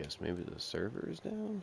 Guess maybe the server is down?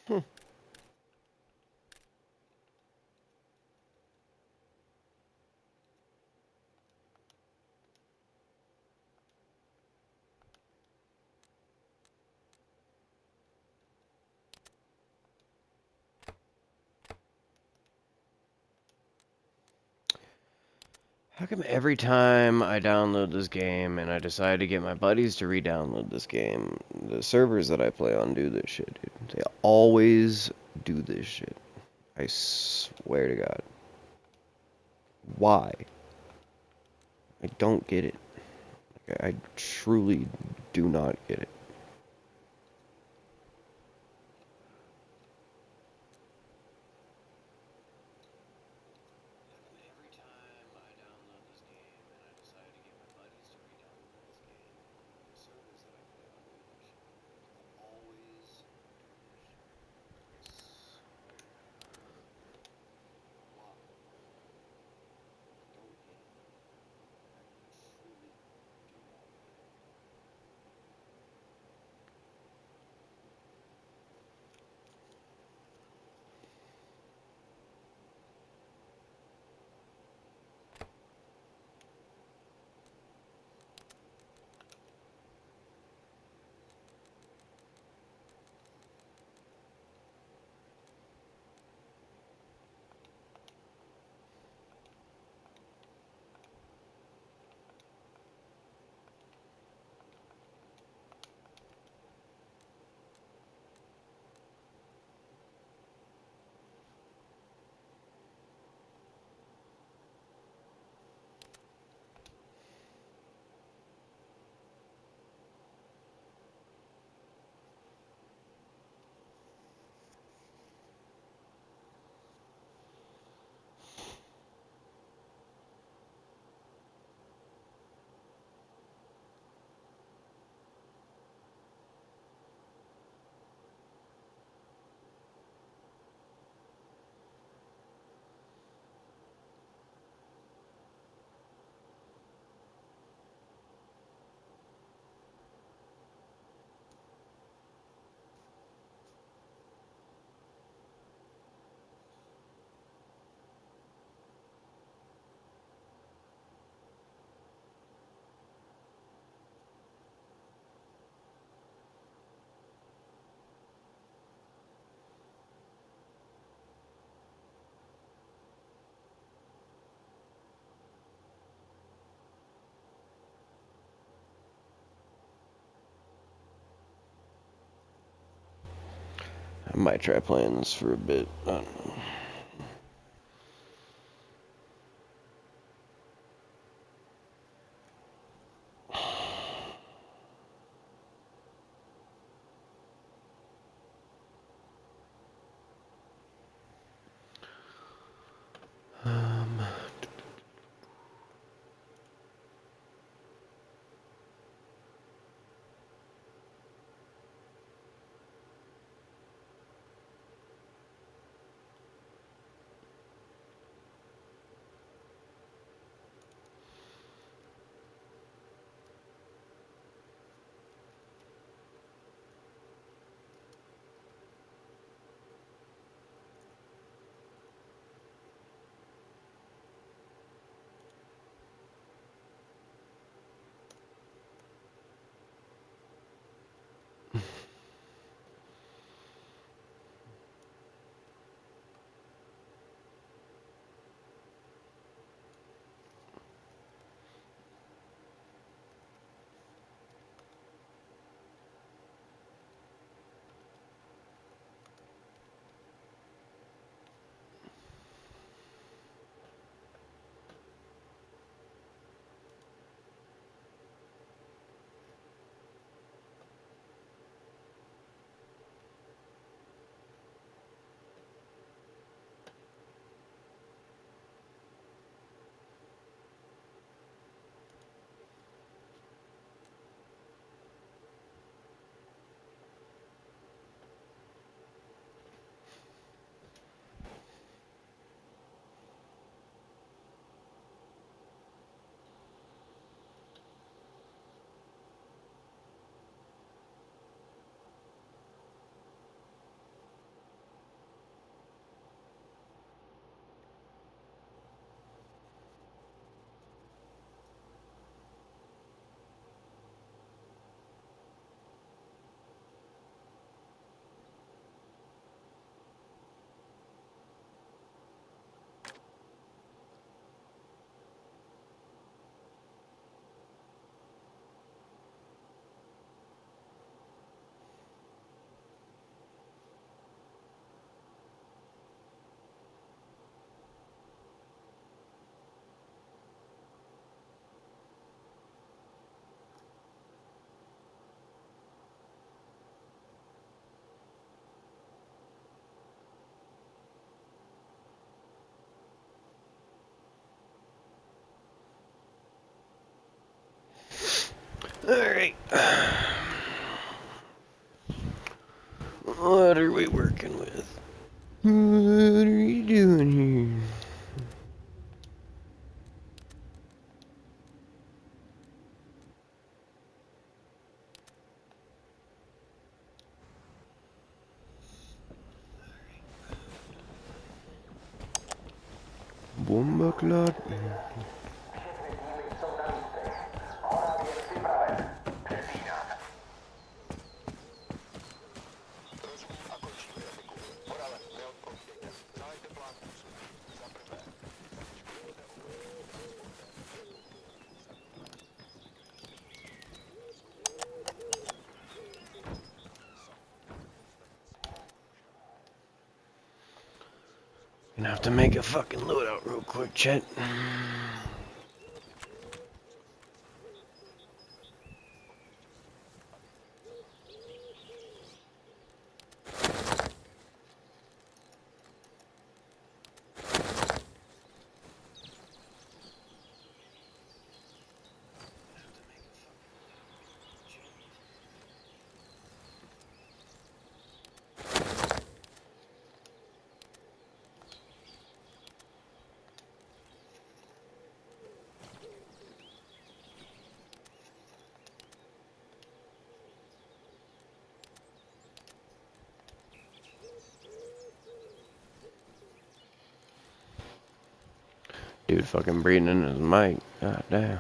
Hmm. How come every time I download this game and I decide to get my buddies to re-download this game, the servers that I play on do this shit, dude? They always do this shit. I swear to God. Why? I don't get it. I truly do not get it. I might try playing this for a bit. I don't know. Alright. What are we working with? What are you doing here? Bomba clot. Gonna have to make a fucking loadout real quick, Chet. Dude fucking breathing in his mic. God damn.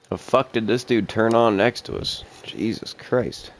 The fuck did this dude turn on next to us? Jesus Christ.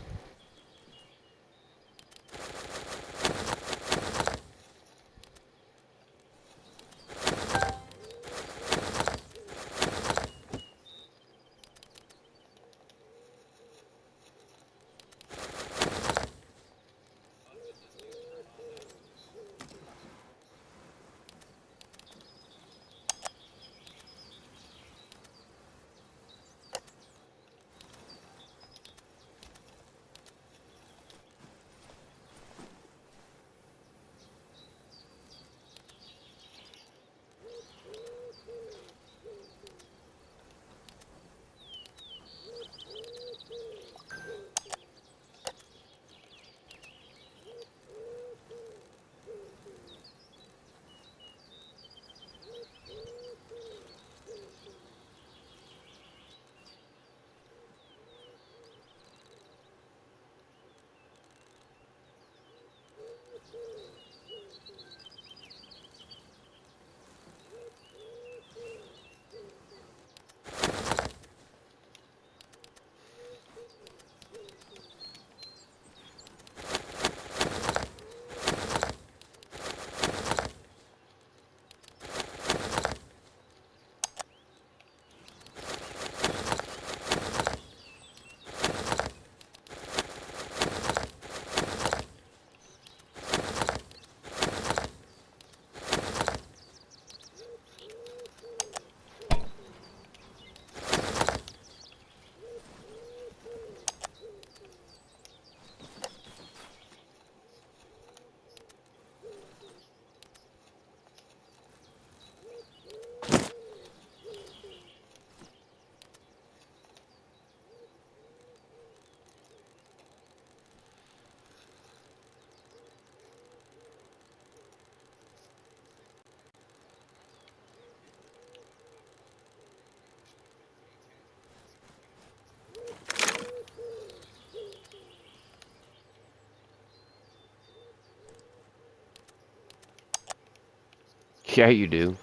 Yeah, you do.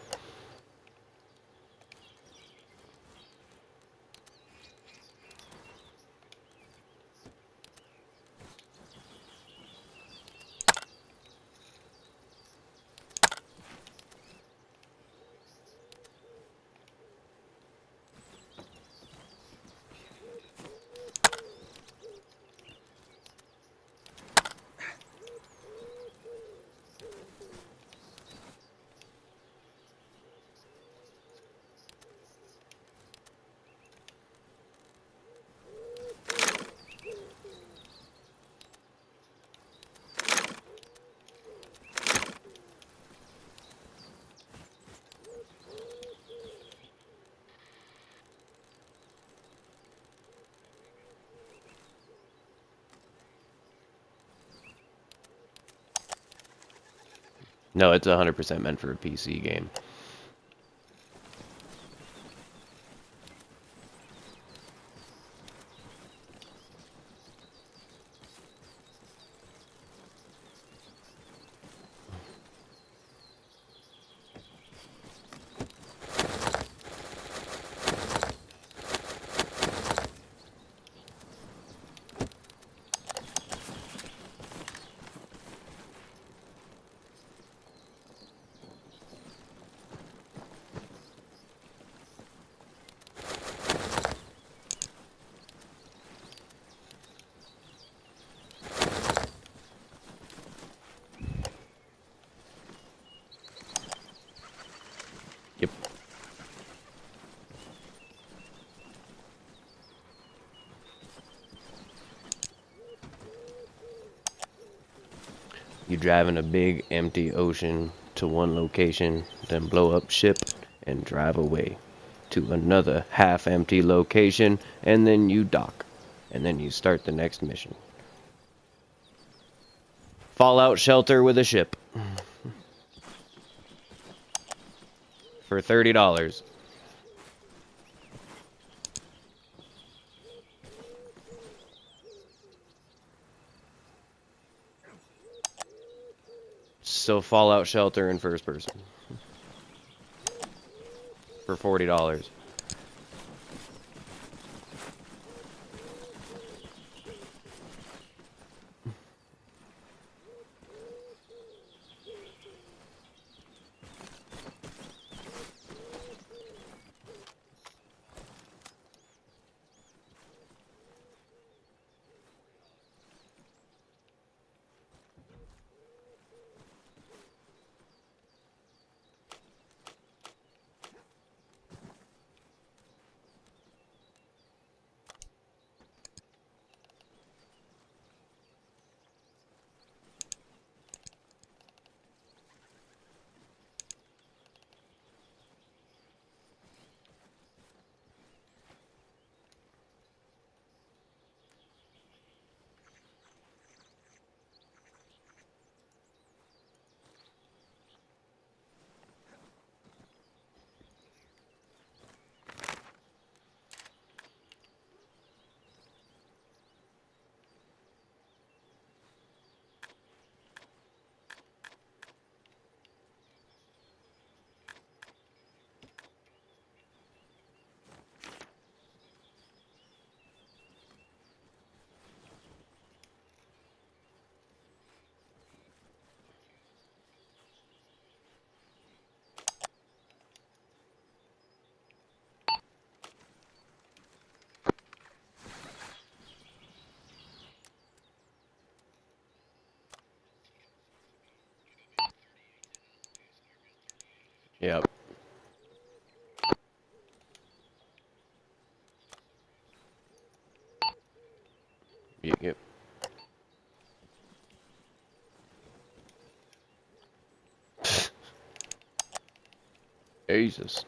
No, it's 100% meant for a PC game. Yep. You drive in a big empty ocean to one location, then blow up ship and drive away to another half empty location, and then you dock, and then you start the next mission. Fallout shelter with a ship for $30. So Fallout shelter in first person for $40. Yep. Yep. Jesus.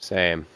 Same.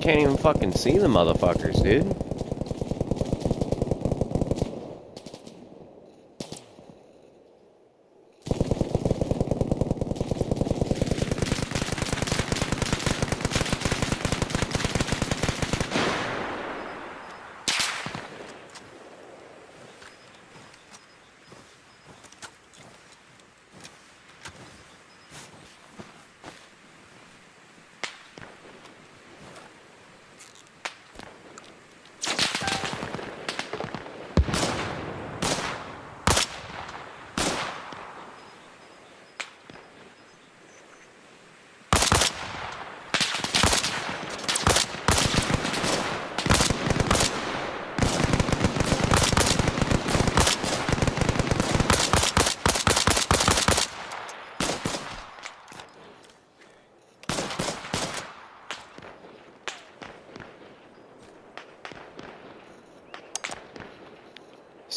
can't even fucking see the motherfuckers, dude.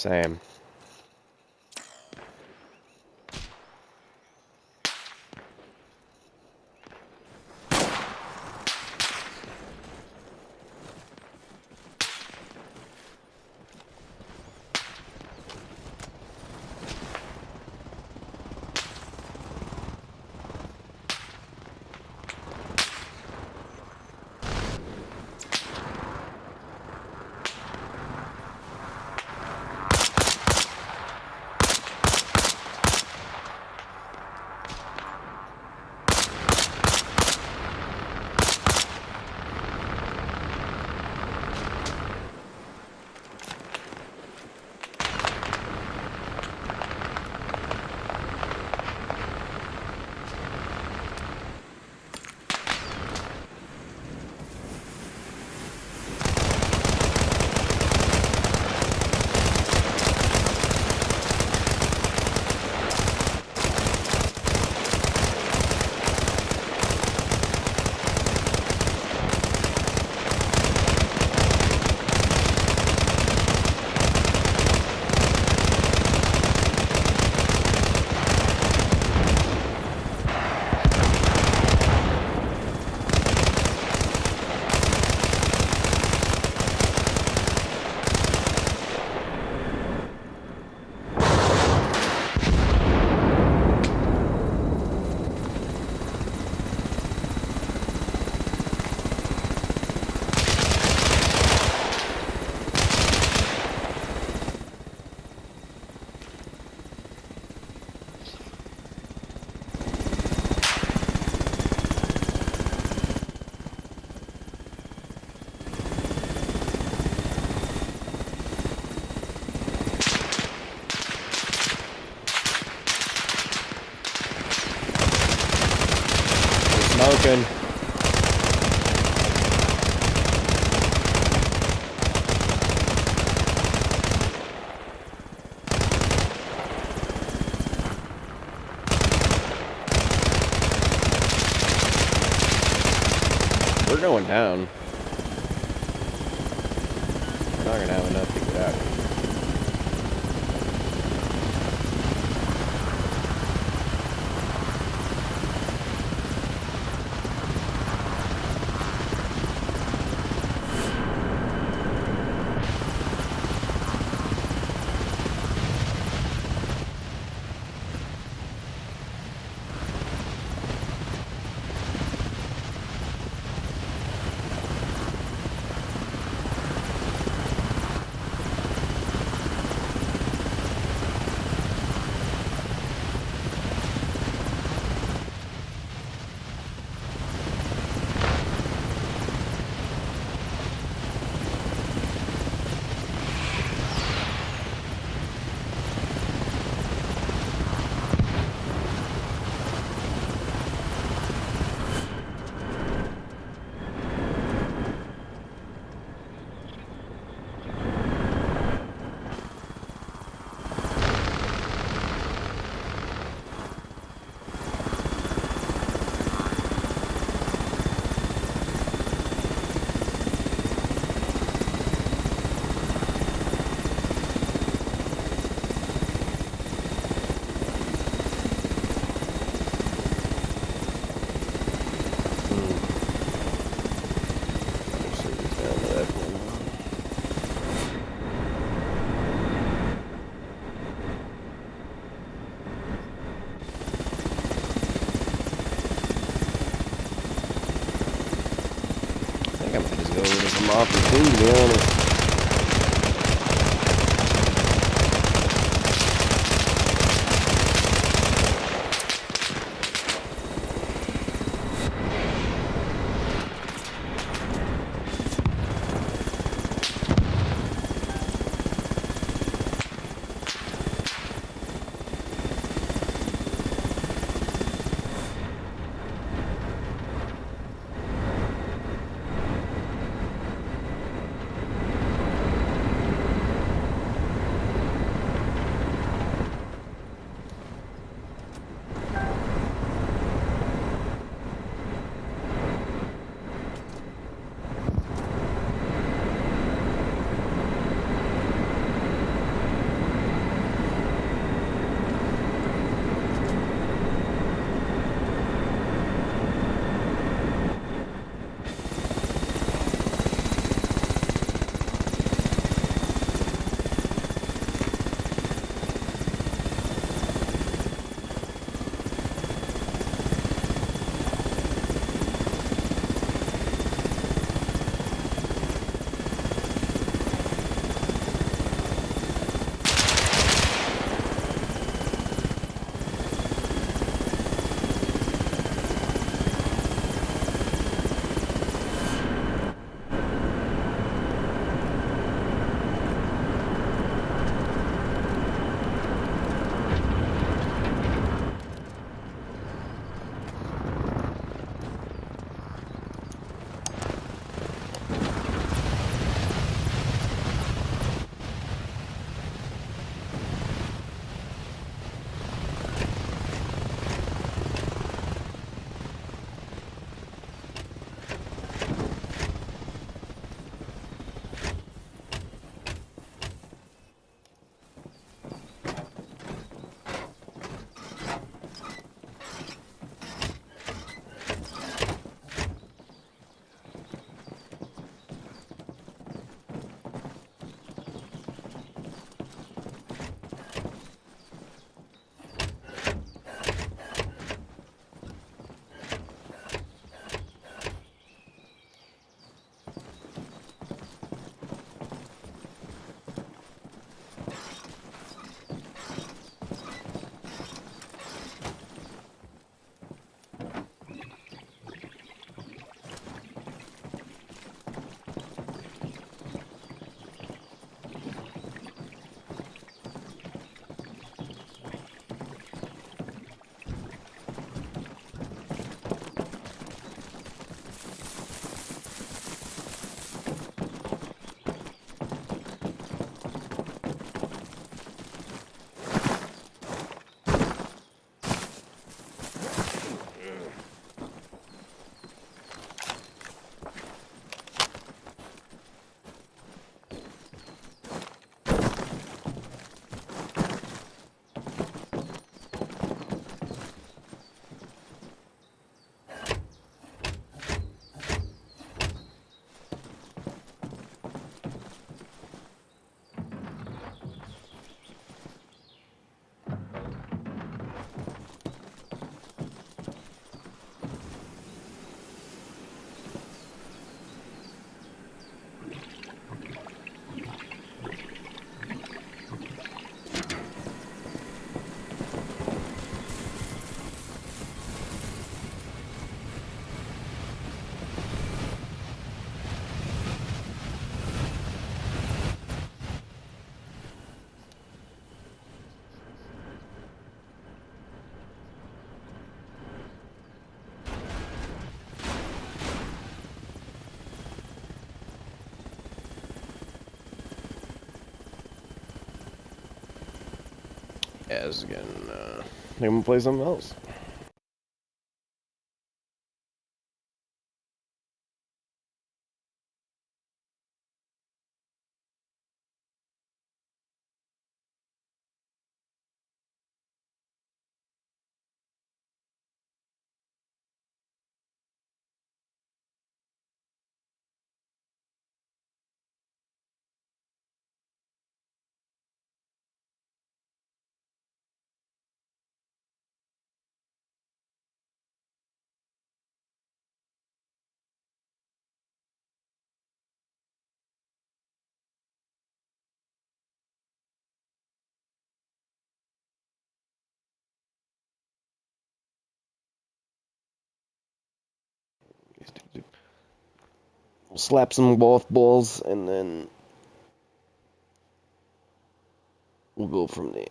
Same. Smoking. We're going down. We're not gonna have enough to get out of here. think I might just go with some opportunity, to be honest. Yeah, this is getting, I think I'm gonna play something else. We'll slap some golf balls, and then we'll go from there.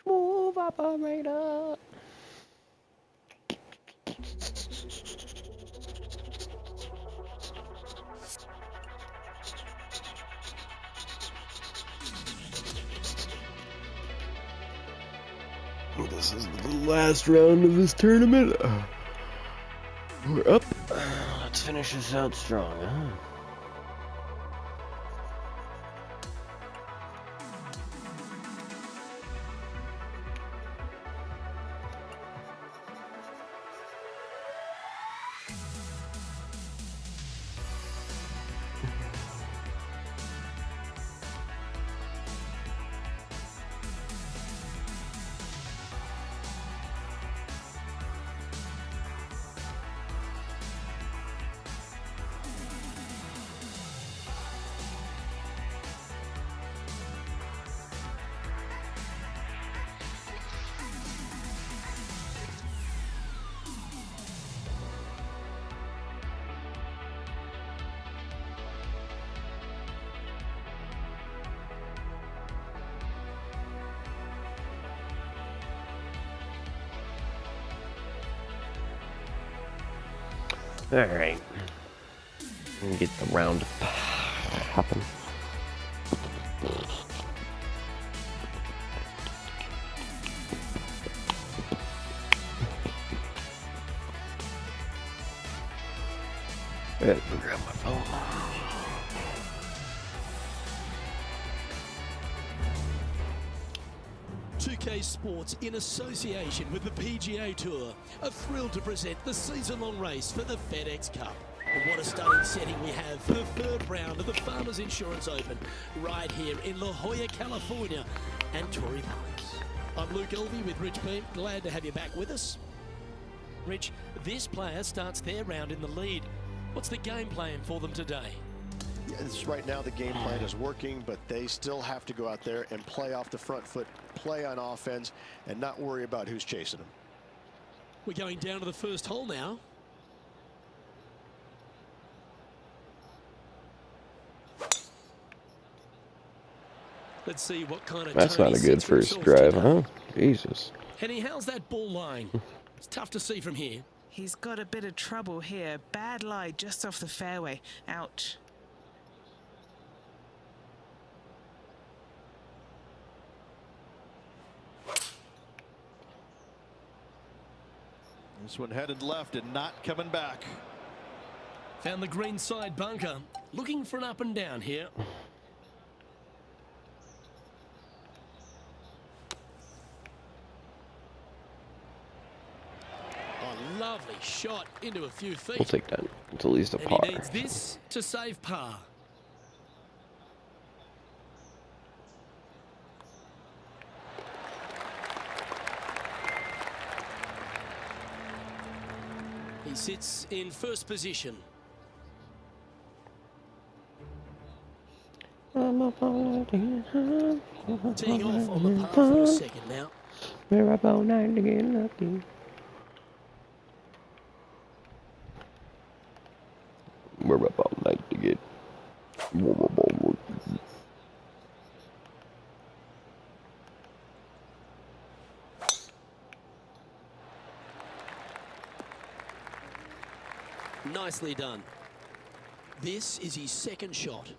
Move, operator. This is the last round of this tournament. We're up. Let's finish this out strong, huh? Alright. Get the round popping. Grab my phone. 2K Sports, in association with the PGA Tour, are thrilled to present the season-long race for the FedEx Cup. And what a stunning setting we have for the third round of the Farmers Insurance Open, right here in La Jolla, California, and Torrey Pines. I'm Luke Elvey with Rich Beam. Glad to have you back with us. Rich, this player starts their round in the lead. What's the game plan for them today? Yes, right now the game plan is working, but they still have to go out there and play off the front foot, play on offense, and not worry about who's chasing them. We're going down to the first hole now. Let's see what kind of That's not a good first drive, huh? Jesus. Henny, how's that ball lying? It's tough to see from here. He's got a bit of trouble here. Bad lie just off the fairway. Ouch. This one headed left and not coming back. Found the green side bunker. Looking for an up and down here. Lovely shot into a few feet. We'll take that. It's at least a And par. he needs this to save par. He sits in first position. I'm up all night to get high. Teeing off on the par for a second now. We're up all night to get lucky. We're up all night to get. Nicely done. This is his second shot.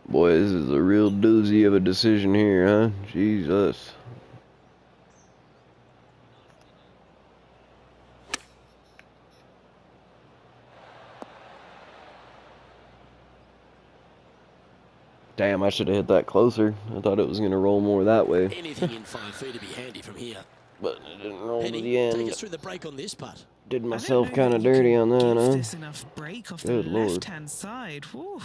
Boy, this is a real doozy of a decision here, huh? Jesus. Damn, I should have hit that closer. I thought it was going to roll more that way. Anything in 5 feet to be handy from here. But it didn't roll to Penny, the end. take us through the break on this putt. Did I don't myself know kind that of you dirty can on that, give huh? this enough break off Good the Lord. left-hand side. Whew.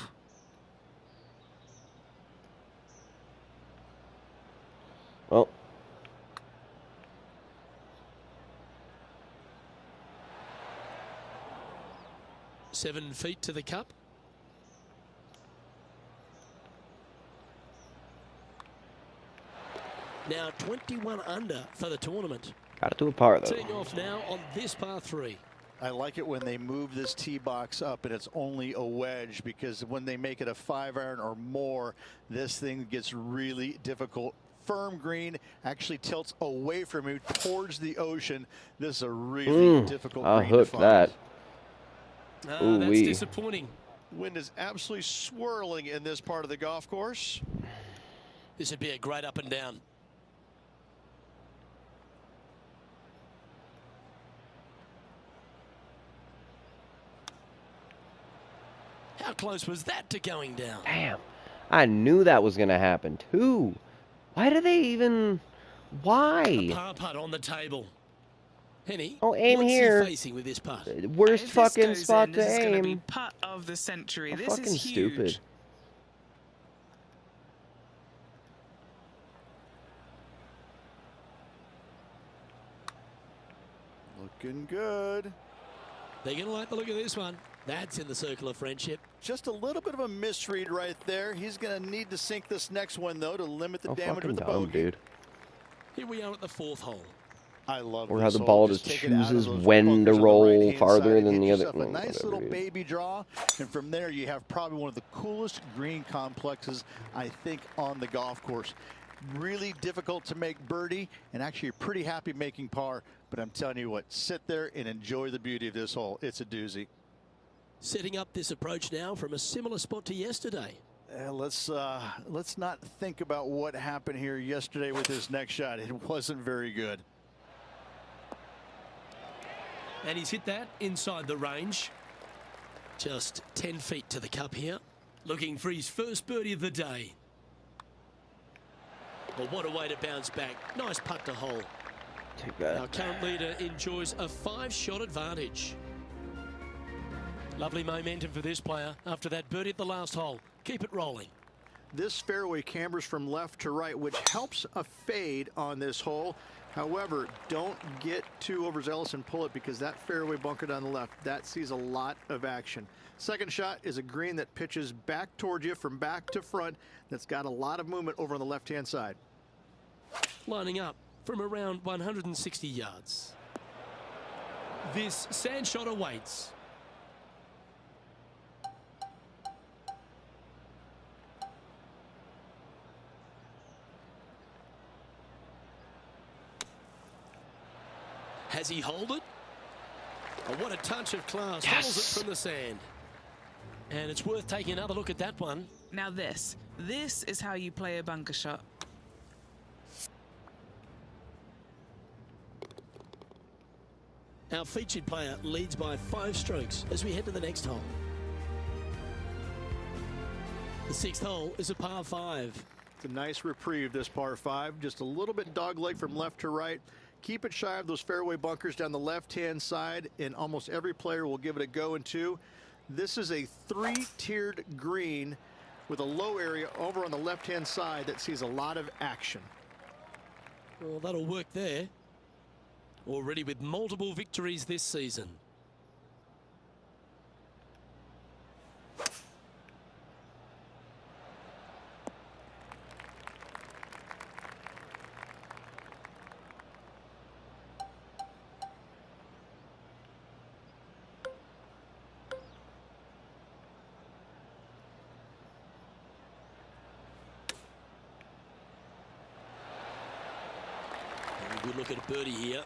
Well, 7 feet to the cup. Now 21 under for the tournament. got to do a par, though. Teeing off now on this par 3. I like it when they move this tee box up and it's only a wedge, because when they make it a 5-iron or more, this thing gets really difficult. Firm green, actually tilts away from you towards the ocean. This is a really difficult I'll green to hook find. that. That's Ooh-wee. disappointing. Wind is absolutely swirling in this part of the golf course. This would be a great up and down. How close was that to going down? Damn. I knew that was going to happen, too. Why do they even... A Why? par putt on the table. Henny, Oh, aim what's here. he facing with this putt? Worst If this fucking goes spot in, to this is gonna be aim. putt of the century. How This fucking is huge. stupid. Looking good. They're going to like the look of this one. That's in the circle of friendship. Just a little bit of a misread right there. He's going to need to sink this next one, though, to limit the How damage fucking with the dumb, bogey. dude. Here we are at the 4th hole. I love Or this how the hole. ball just take it out of chooses those when to bunkers on the roll right-hand farther side and than hit the other- yourself a no, nice whatever, little dude. baby draw, and from there you have probably one of the coolest green complexes, I think, on the golf course. Really difficult to make birdie, and actually you're pretty happy making par, but I'm telling you what, sit there and enjoy the beauty of this hole. It's a doozy. Setting up this approach now from a similar spot to yesterday. Let's not think about what happened here yesterday with his next shot. It wasn't very good. And he's hit that inside the range. Just 10 feet to the cup here. Looking for his first birdie of the day. Well, what a way to bounce back. Nice putt to hole. Take Our that. current leader enjoys a 5-shot advantage. Lovely momentum for this player after that birdie at the last hole. Keep it rolling. This fairway cambers from left to right, which helps a fade on this hole. However, don't get too overzealous and pull it, because that fairway bunker down the left, that sees a lot of action. Second shot is a green that pitches back towards you from back to front. That's got a lot of movement over on the left-hand side. Lining up from around 160 yards. This sand shot awaits. Has he hold it? Oh, what a touch of class. Holds it from the sand. And it's worth taking another look at that one. Now this is how you play a bunker shot. Our featured player leads by 5 strokes as we head to the next hole. The sixth hole is a par 5. It's a nice reprieve, this par 5. Just a little bit dogleg from left to right. Keep it shy of those fairway bunkers down the left-hand side, and almost every player will give it a go in 2. This is a 3-tiered green with a low area over on the left-hand side that sees a lot of action. Well, that'll work there. Already with multiple victories this season. Good look at a birdie here.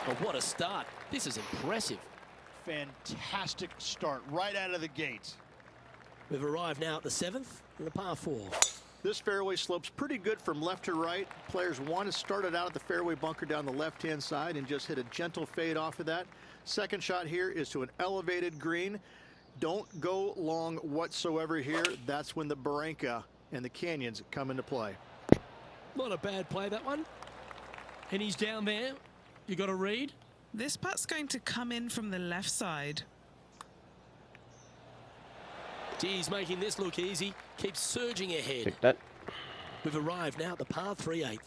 Oh, what a start. This is impressive. Fantastic start right out of the gates. We've arrived now at the 7th and the par 4. This fairway slopes pretty good from left to right. Players want to start it out at the fairway bunker down the left-hand side and just hit a gentle fade off of that. Second shot here is to an elevated green. Don't go long whatsoever here. That's when the Barranca and the canyons come into play. Not a bad play, that one. And he's down there. You got to read. This putt's going to come in from the left side. He's making this look easy. Keeps surging ahead. Take that. We've arrived now at the par 3/8.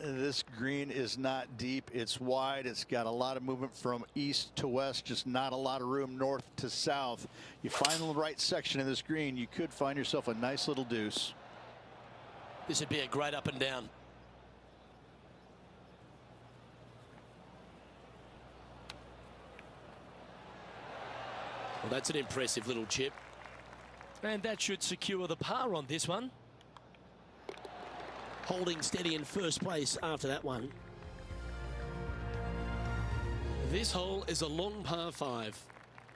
This green is not deep. It's wide. It's got a lot of movement from east to west, just not a lot of room north to south. You find the right section of this green, you could find yourself a nice little deuce. This would be a great up and down. Well, that's an impressive little chip. And that should secure the par on this one. Holding steady in first place after that one. This hole is a long par 5.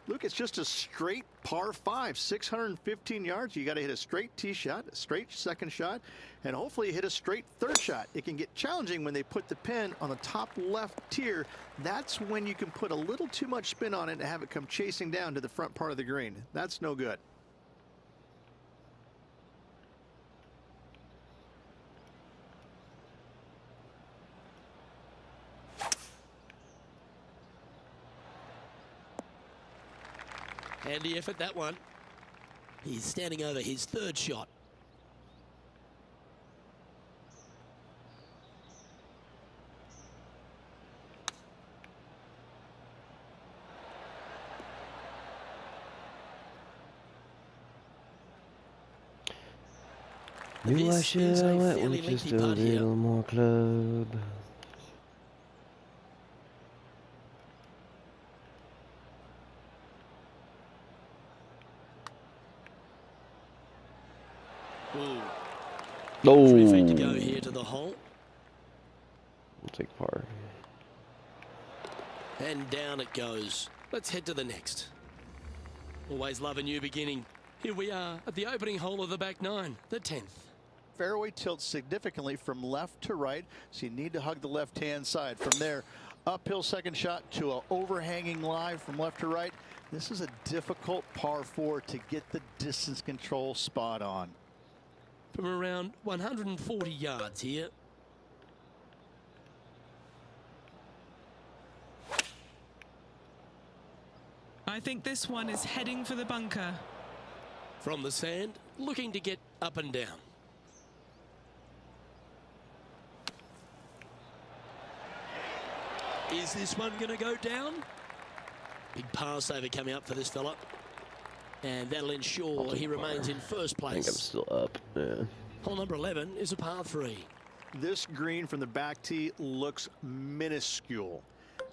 Luke, it's just a straight par 5, 615 yards. You got to hit a straight tee shot, a straight second shot, and hopefully hit a straight third shot. It can get challenging when they put the pin on the top left tier. That's when you can put a little too much spin on it and have it come chasing down to the front part of the green. That's no good. Handy effort, that one. He's standing over his third shot. Knew I This should is a have went fairly with just lengthy a putt here. little more club. Ooh, Oh, 3 feet to go here to the hole. I'll take par. And down it goes. Let's head to the next. Always love a new beginning. Here we are at the opening hole of the back 9, the 10th. Fairway tilts significantly from left to right, so you need to hug the left-hand side. From there, uphill second shot to an overhanging lie from left to right. This is a difficult par 4 to get the distance control spot on. From around 140 yards here. I think this one is heading for the bunker. From the sand, looking to get up and down. Is this one going to go down? Big par saver coming up for this fella. And that'll ensure he remains in first I think I'm place. still up. Yeah. Hole number 11 is a par 3. This green from the back tee looks minuscule.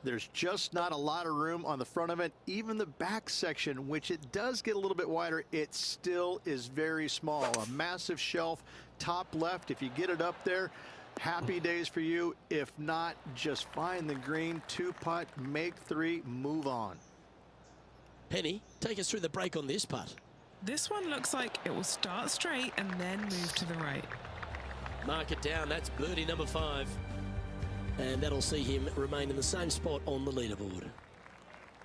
There's just not a lot of room on the front of it. Even the back section, which it does get a little bit wider, it still is very small. A massive shelf, top left. If you get it up there, happy days for you. If not, just find the green, 2-putt, make 3, move on. Penny, take us through the break on this putt. This one looks like it will start straight and then move to the right. Mark it down. That's birdie number 5. And that'll see him remain in the same spot on the leaderboard.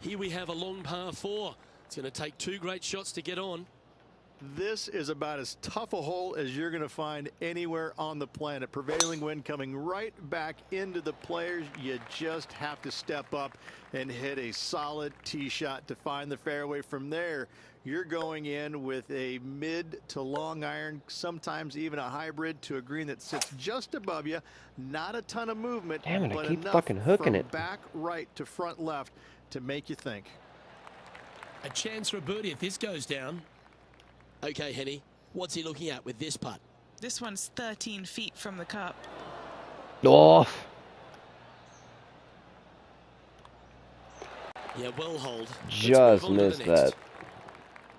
Here we have a long par 4. It's going to take 2 great shots to get on. This is about as tough a hole as you're going to find anywhere on the planet. Prevailing wind coming right back into the players. You just have to step up and hit a solid tee shot to find the fairway. From there, you're going in with a mid to long iron, sometimes even a hybrid, to a green that sits just above you. Not a ton of movement, Damn it, I but keep enough fucking hooking from it. back right to front left to make you think. A chance for a birdie if this goes down. Okay, Henny, what's he looking at with this putt? This one's 13 feet from the cup. Off. Yeah, well hold. Let's Just move on to the missed next. that.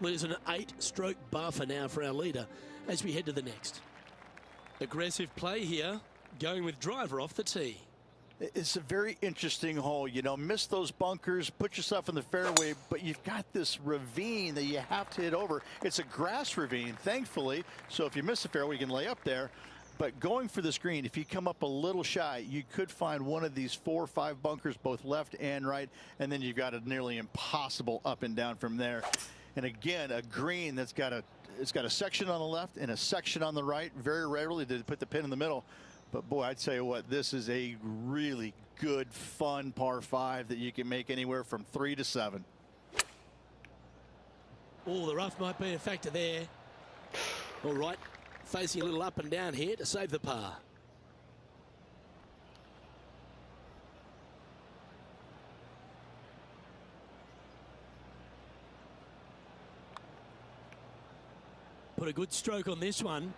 There's an 8-stroke buffer now for our leader as we head to the next. Aggressive play here, going with driver off the tee. It's a very interesting hole. You know, miss those bunkers, put yourself in the fairway, but you've got this ravine that you have to hit over. It's a grass ravine, thankfully, so if you miss the fairway, you can lay up there. But going for this green, if you come up a little shy, you could find one of these 4 or 5 bunkers, both left and right, and then you've got a nearly impossible up and down from there. And again, a green that's got a section on the left and a section on the right. Very rarely did it put the pin in the middle. But boy, I'd tell you what, this is a really good, fun par 5 that you can make anywhere from 3 to 7. Oh, the rough might be a factor there. All right, facing a little up and down here to save the par. Put a good stroke on this one.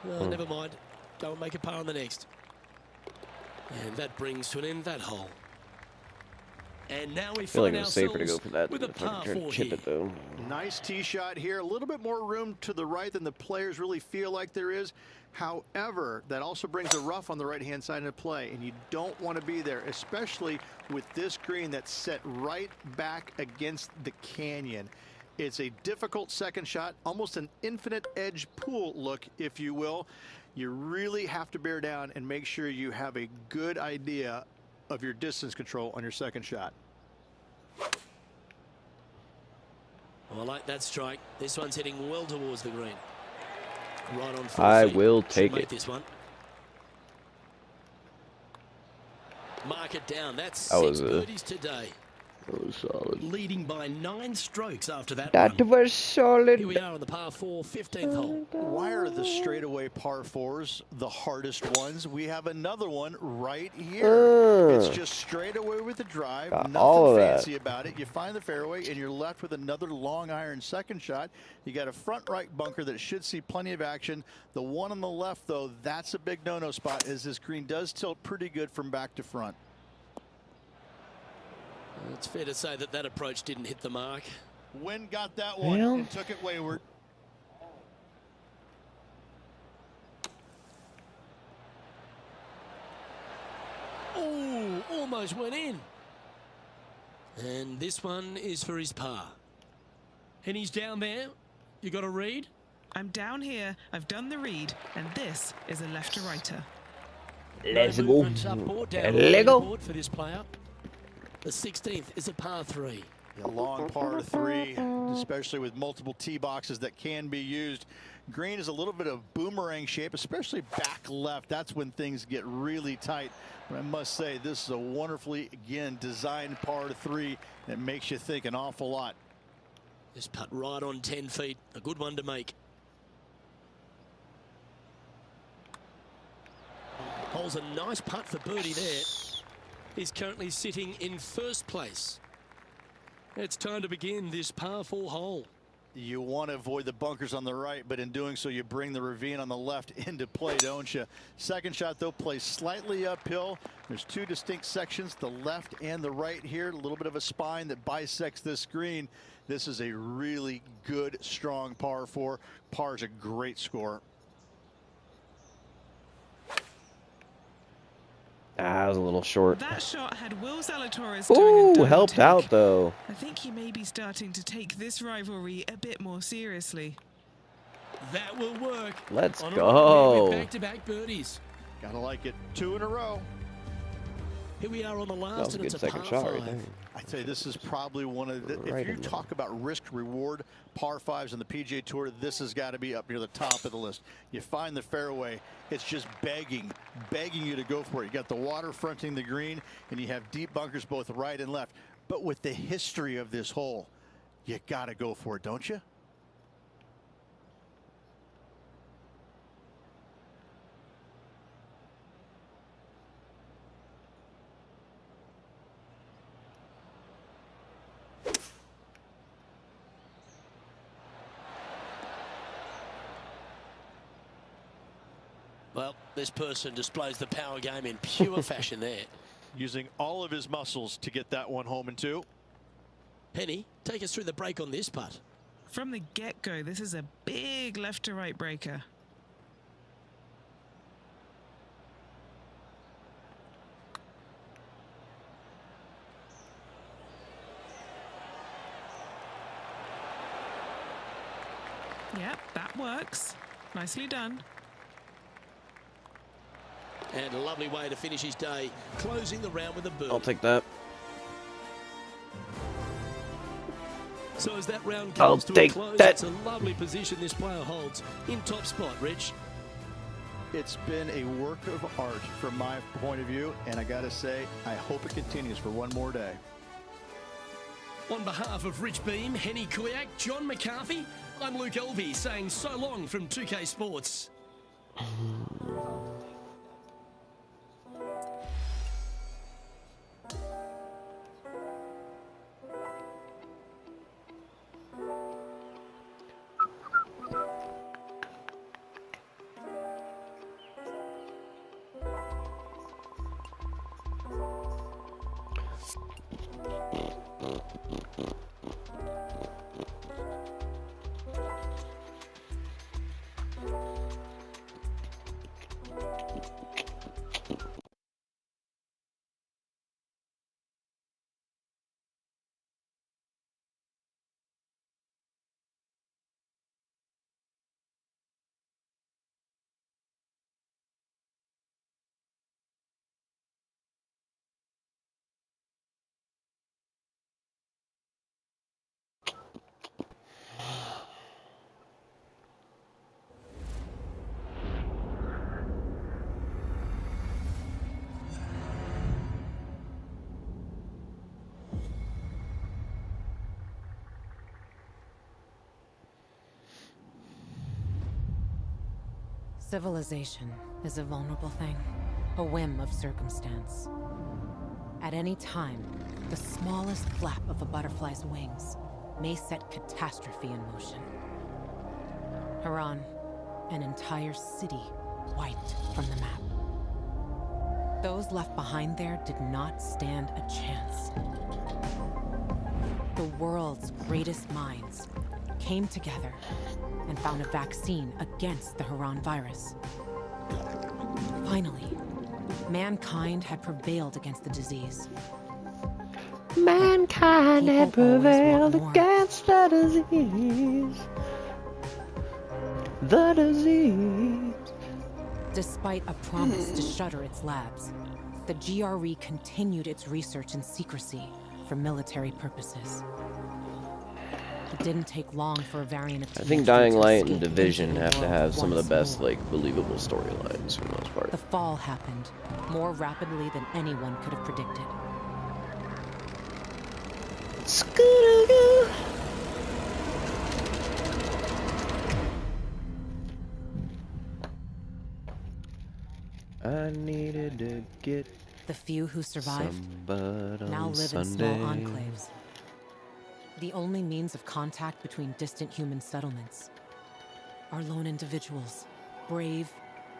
Oh, never mind. Go and make a par on the next. And that brings to an end that hole. And now we I feel like find it was safer to ourselves go for that with than a if I par could try to 4 chip here. it though. Nice tee shot here. A little bit more room to the right than the players really feel like there is. However, that also brings a rough on the right-hand side into play, and you don't want to be there, especially with this green that's set right back against the canyon. It's a difficult second shot, almost an infinite edge pool look, if you will. You really have to bear down and make sure you have a good idea of your distance control on your second shot. Oh, I like that strike. This one's heading well towards the green. Right on 4 I feet. will Should take make it. this one. Mark it down. That's That 6 was a- birdies today. That was solid. Leading by 9 strokes after that That one. was solid. Here we are on the par 4, 15th hole. Why are the straightaway par 4s the hardest ones? We have another one right here. It's just straight away with the drive. Got Nothing all of that. fancy about it. You find the fairway and you're left with another long iron second shot. You got a front right bunker that should see plenty of action. The one on the left, though, that's a big no-no spot, as this green does tilt pretty good from back to front. It's fair to say that that approach didn't hit the mark. Wind got that one Well. and took it wayward. Oh, almost went in. And this one is for his par. And he's down there. You got a read? I'm down here, I've done the read, and this is a left to righter. Let's No go. movement up or down on the Let's go. leaderboard for this player. The 16th is a par 3. A long par 3, especially with multiple tee boxes that can be used. Green is a little bit of boomerang shape, especially back left. That's when things get really tight. But I must say, this is a wonderfully, again, designed par 3 that makes you think an awful lot. This putt right on 10 feet. A good one to make. Holds a nice putt for birdie there. He's currently sitting in first place. It's time to begin this par 4 hole. You want to avoid the bunkers on the right, but in doing so, you bring the ravine on the left into play, don't you? Second shot, though, plays slightly uphill. There's 2 distinct sections, the left and the right here. A little bit of a spine that bisects this green. This is a really good, strong par 4. Par is a great score. Ah, I was a little short. That shot had Will Zalatoris doing a Ooh, double helped take. out though. I think he may be starting to take this rivalry a bit more seriously. That will work. Let's On a go. with back-to-back birdies. Gotta like it. 2 in a row. Here we are on the That last, was a and it's good a second par shot right 5. there. I tell you, this is probably one of the, Right if you in there. talk about risk-reward par 5s on the PGA Tour, this has got to be up near the top of the list. You find the fairway, it's just begging you to go for it. You got the water fronting the green, and you have deep bunkers both right and left. But with the history of this hole, you got to go for it, don't you? Well, this person displays the power game in pure fashion there. Using all of his muscles to get that one home in 2. Penny, take us through the break on this putt. From the get-go, this is a big left-to-right breaker. Yep, that works. Nicely done. And a lovely way to finish his day, closing the round with a birdie. I'll take that. So as that round I'll comes to a take close, that. it's a lovely position this player holds in top spot, Rich. It's been a work of art from my point of view, and I got to say, I hope it continues for one more day. On behalf of Rich Beam, Henny Kuyak, John McCarthy, I'm Luke Elvey saying so long from 2K Sports. Civilization is a vulnerable thing, a whim of circumstance. At any time, the smallest flap of a butterfly's wings may set catastrophe in motion. Haran, an entire city wiped from the map. Those left behind there did not stand a chance. The world's greatest minds came together and found a vaccine against the Haran virus. Finally, mankind had prevailed against the disease. Mankind had People always want prevailed more. against the disease. The disease. Despite a promise to shutter its labs, the GRE continued its research in secrecy for military purposes. It didn't take long for a variant of I think THC Dying to Light escape and Division into the have to world have some of the once best, more. like, believable storylines for the most part. The fall happened more rapidly than anyone could have predicted. Scootaloo. I needed to get The few who survived some bud on now live Sunday. in small enclaves. The only means of contact between distant human settlements are lone individuals, brave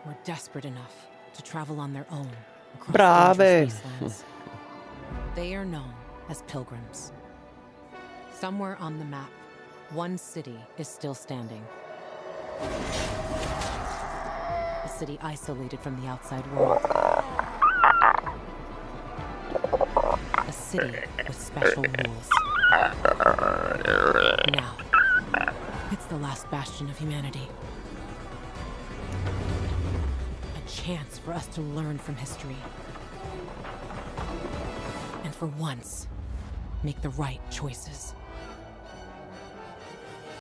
or desperate enough to travel on their own across dangerous wastelands. They are known as pilgrims. Somewhere on the map, one city is still standing. A city isolated from the outside world. A city with special rules. Now, it's the last bastion of humanity. A chance for us to learn from history. for once, make the right choices.